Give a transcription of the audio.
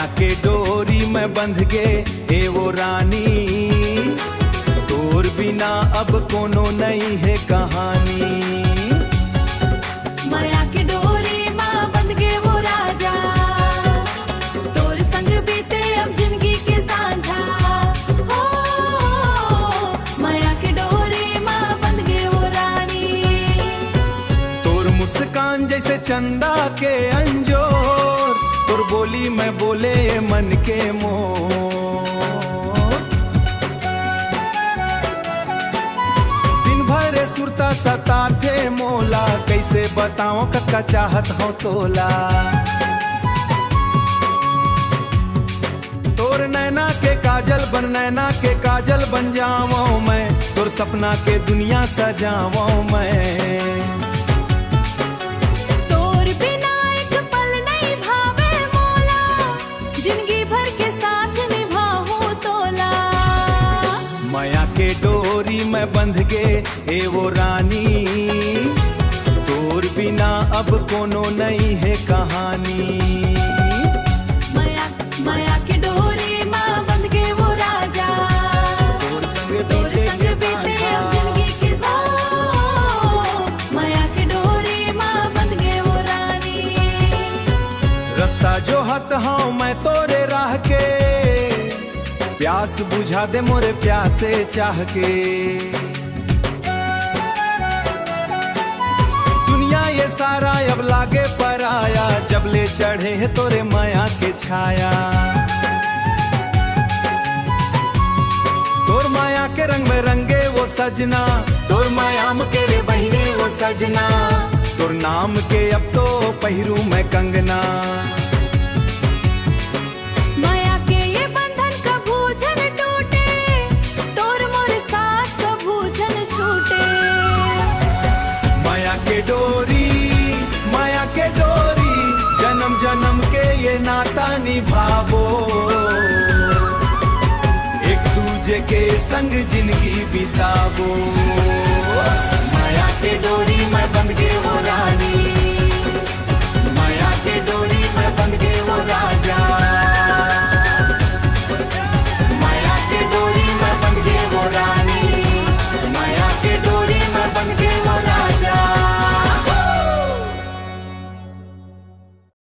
माया के डोरी में बंध गे ए वो रानी, तोर बिना अब कोनो नहीं है कहानी। माया के डोरी में बंध गे वो राजा, तोर संग बीते अब जिंदगी के सांझा। हो माया के डोरी में बंध गे वो रानी। तोर मुस्कान जैसे चंदा के अंजोर, तोर बोली में बोले मन के मोर। दिन भर सुरता सताथे मोला, कैसे बताओ कक्का चाहत हो तोला। तोर नैना के काजल बन, नैना के काजल बन जाऊं मैं, तोर सपना के दुनिया सजाऊं मैं। जिंदगी भर के साथ निभाऊं तोला। माया के डोरी में बंध गे ए वो रानी, तोर बिना अब कोनो नहीं है कहानी। माया के डोरी में बंध गे वो राजा, तोर संग बीते अब जिंदगी के साथ। माया के डोरी में बंध गे वो रानी। रास्ता जो हत हूँ मैं तोरे राह के, प्यास बुझा दे मोरे प्यासे चाह के। दुनिया ये सारा अब लागे पराया, जब ले चढ़े है तोरे माया के छाया। तोर माया के रंग में रंगे वो सजना, तोर माया में के रे बहिने वो सजना। तोर नाम के अब तो पहिरू मैं कंगना। माया के ये बंधन कभू झन टूटे, तोर मोर साथ कभू झन छूटे। माया के डोरी, माया के डोरी, जन्म जन्म के ये नाता निभावो। एक दूजे के संग जिंदगी बितावो। माया के डोरी